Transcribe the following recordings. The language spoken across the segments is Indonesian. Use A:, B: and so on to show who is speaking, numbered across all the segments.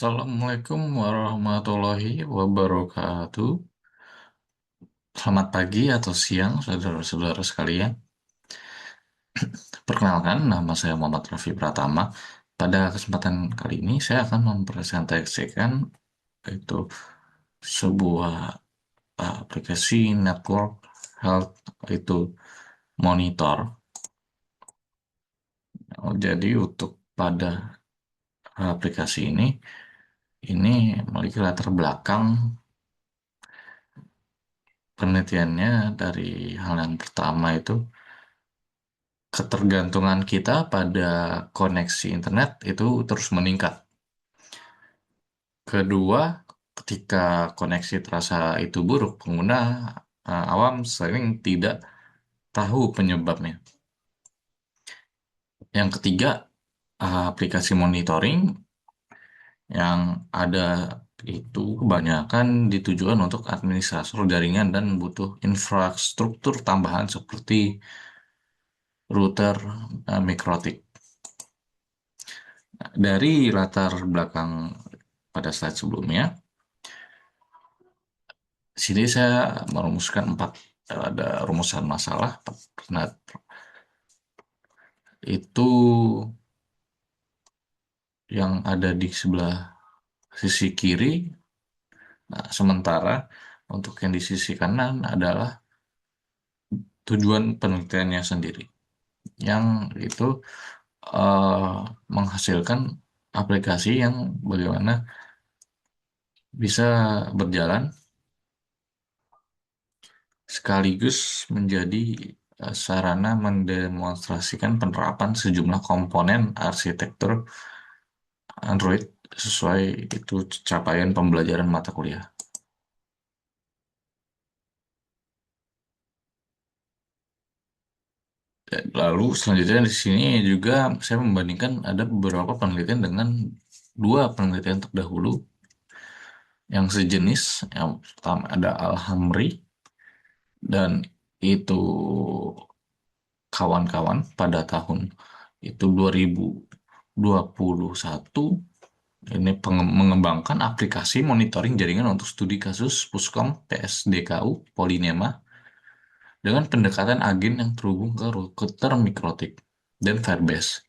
A: Assalamualaikum warahmatullahi wabarakatuh. Selamat pagi atau siang, saudara-saudara sekalian. Perkenalkan, nama saya Muhammad Raffi Pratama. Pada kesempatan kali ini, saya akan mempresentasikan itu sebuah aplikasi network health itu monitor. Jadi untuk pada aplikasi ini memiliki latar belakang penelitiannya dari hal yang pertama itu ketergantungan kita pada koneksi internet itu terus meningkat. Kedua, ketika koneksi terasa itu buruk, pengguna awam sering tidak tahu penyebabnya. Yang ketiga, aplikasi monitoring yang ada itu kebanyakan ditujukan untuk administrator jaringan dan butuh infrastruktur tambahan seperti router mikrotik. Dari latar belakang pada slide sebelumnya, sini saya merumuskan empat, ada rumusan masalah. Nah, itu yang ada di sebelah sisi kiri. Nah, sementara untuk yang di sisi kanan adalah tujuan penelitiannya sendiri. Yang itu eh, menghasilkan aplikasi yang bagaimana bisa berjalan sekaligus menjadi sarana mendemonstrasikan penerapan sejumlah komponen arsitektur Android sesuai itu capaian pembelajaran mata kuliah. Lalu selanjutnya di sini juga saya membandingkan ada beberapa penelitian dengan dua penelitian terdahulu yang sejenis. Yang pertama ada Alhamri dan itu kawan-kawan pada tahun itu 2021 ini mengembangkan aplikasi monitoring jaringan untuk studi kasus Puskom PSDKU Polinema dengan pendekatan agen yang terhubung ke router mikrotik dan Firebase.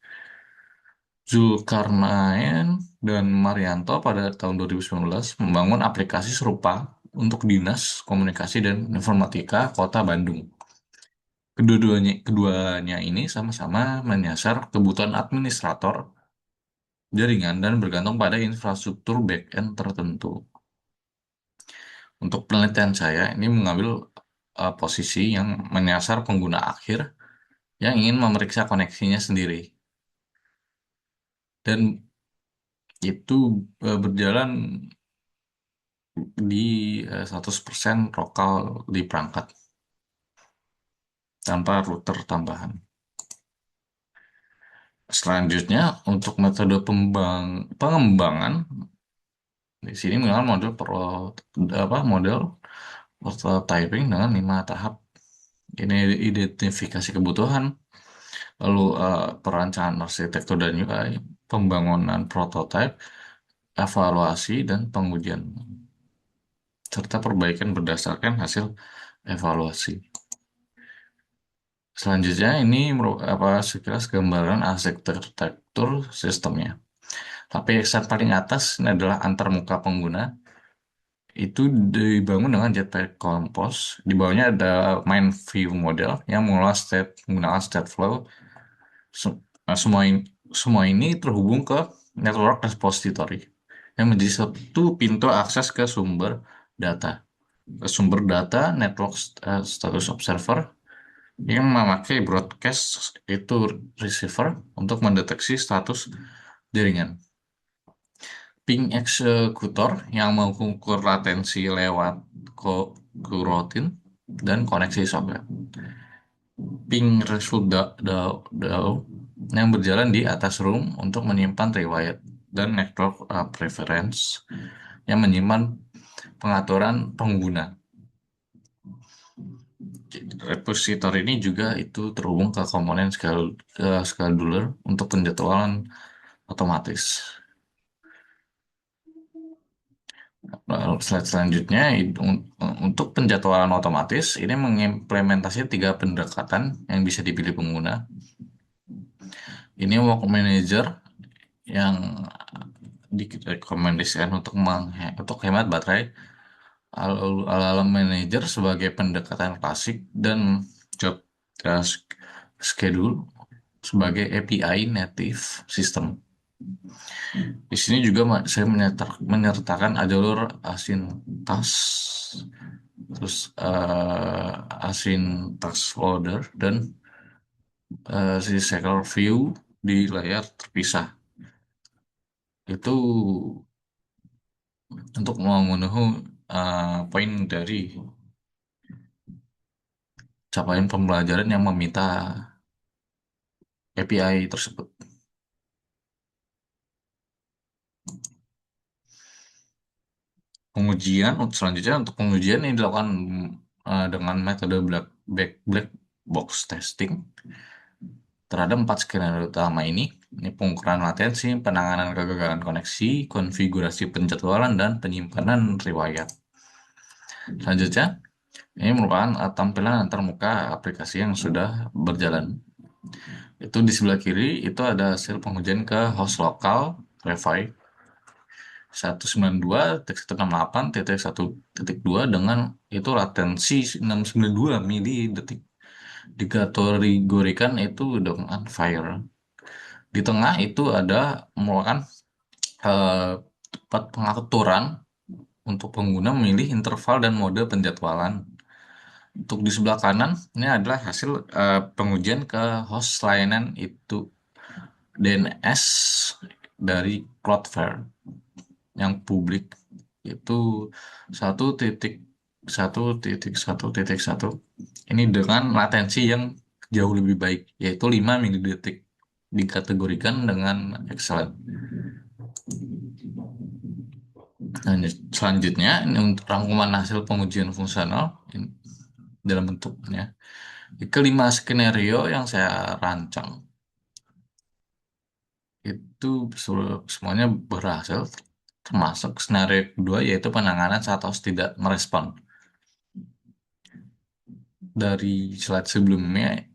A: Zulkarnain dan Marianto pada tahun 2019 membangun aplikasi serupa untuk Dinas Komunikasi dan Informatika Kota Bandung. Keduanya ini sama-sama menyasar kebutuhan administrator jaringan dan bergantung pada infrastruktur back-end tertentu. Untuk penelitian saya, ini mengambil posisi yang menyasar pengguna akhir yang ingin memeriksa koneksinya sendiri. Dan itu berjalan di 100% lokal di perangkat tanpa router tambahan. Selanjutnya, untuk metode pengembangan, di sini menggunakan model prototyping dengan 5 tahap. Ini identifikasi kebutuhan, lalu perancangan arsitektur dan UI, pembangunan prototipe, evaluasi, dan pengujian, serta perbaikan berdasarkan hasil evaluasi. Selanjutnya ini sekilas gambaran arsitektur sistemnya. Lapisan paling atas ini adalah antarmuka pengguna. Itu dibangun dengan Jetpack Compose. Di bawahnya ada main view model yang menggunakan Stateflow. Semua ini terhubung ke network repository yang menjadi satu pintu akses ke sumber data. Network status observer yang memakai broadcast itu receiver untuk mendeteksi status jaringan. Ping executor yang mengukur latensi lewat coroutine dan koneksi socket. Ping DAO yang berjalan di atas room untuk menyimpan riwayat dan network preference yang menyimpan pengaturan pengguna. Repositor ini juga itu terhubung ke komponen scheduler untuk penjadwalan otomatis. Lalu slide selanjutnya untuk penjadwalan otomatis ini mengimplementasi tiga pendekatan yang bisa dipilih pengguna. Ini work manager yang direkomendasikan untuk hemat baterai. Alarm manager sebagai pendekatan klasik dan job task schedule sebagai API native system. Di sini juga saya menyertakan jalur asin terus asin task loader dan si cycle view di layar terpisah. Itu untuk memenuhi poin dari capaian pembelajaran yang meminta API tersebut. Selanjutnya untuk pengujian ini dilakukan dengan metode black box testing terhadap empat skenario utama ini. Ini pengukuran latensi, penanganan kegagalan koneksi, konfigurasi penjadwalan, dan penyimpanan riwayat. Selanjutnya, ini merupakan tampilan antarmuka aplikasi yang sudah berjalan. Itu di sebelah kiri, itu ada hasil pengujian ke host lokal, Wi-Fi 192.168.1.2 dengan itu latensi 692 mili detik. Dikategorikan itu dengan Fire. Di tengah itu ada merupakan tempat pengaturan untuk pengguna memilih interval dan mode penjadwalan. Untuk di sebelah kanan ini adalah hasil pengujian ke host layanan itu DNS dari Cloudflare yang publik itu 1.1.1.1 ini dengan latensi yang jauh lebih baik yaitu 5 milidetik dikategorikan dengan excellent. Dan selanjutnya ini untuk rangkuman hasil pengujian fungsional dalam bentuknya kelima skenario yang saya rancang itu semuanya berhasil termasuk skenario kedua yaitu penanganan saat host tidak merespon. Dari slide sebelumnya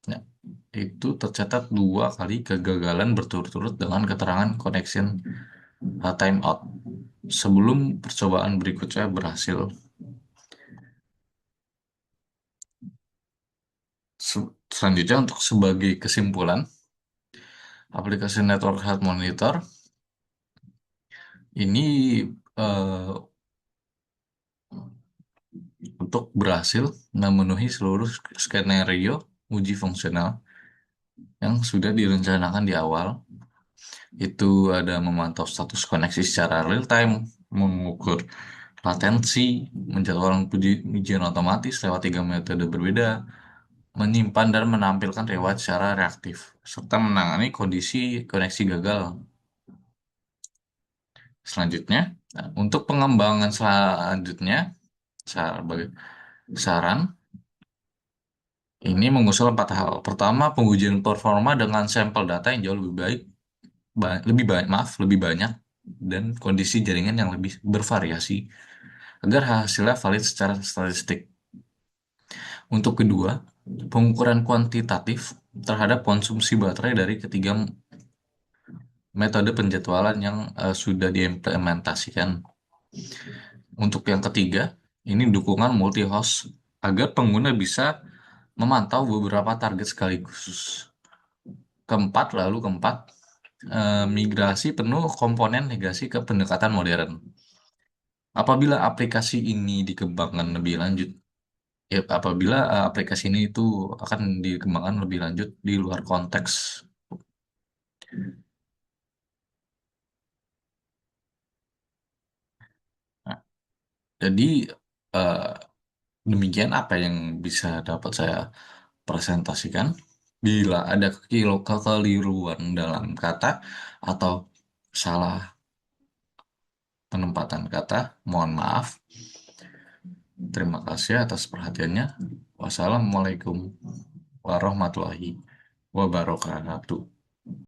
A: ya, itu tercatat dua kali kegagalan berturut-turut dengan keterangan connection timeout sebelum percobaan berikutnya berhasil. Selanjutnya untuk sebagai kesimpulan, aplikasi Network Health Monitor ini eh, untuk berhasil memenuhi seluruh skenario uji fungsional yang sudah direncanakan di awal. Itu ada memantau status koneksi secara real time, mengukur latensi, menjadwalkan ujian otomatis lewat tiga metode berbeda, menyimpan dan menampilkan riwayat secara reaktif, serta menangani kondisi koneksi gagal. Selanjutnya, untuk pengembangan selanjutnya, sebagai saran, ini mengusul empat hal. Pertama, pengujian performa dengan sampel data yang jauh lebih baik, lebih banyak, dan kondisi jaringan yang lebih bervariasi, agar hasilnya valid secara statistik. Untuk kedua, pengukuran kuantitatif terhadap konsumsi baterai dari ketiga metode penjadwalan yang sudah diimplementasikan. Untuk yang ketiga, ini dukungan multi-host agar pengguna bisa memantau beberapa target sekaligus. Keempat, migrasi penuh komponen legasi ke pendekatan modern. Apabila aplikasi ini dikembangkan lebih lanjut, apabila aplikasi ini itu akan dikembangkan lebih lanjut di luar konteks. Nah, jadi eh, demikian apa yang bisa dapat saya presentasikan. Bila ada kekeliruan dalam kata atau salah penempatan kata, mohon maaf. Terima kasih atas perhatiannya. Wassalamualaikum warahmatullahi wabarakatuh.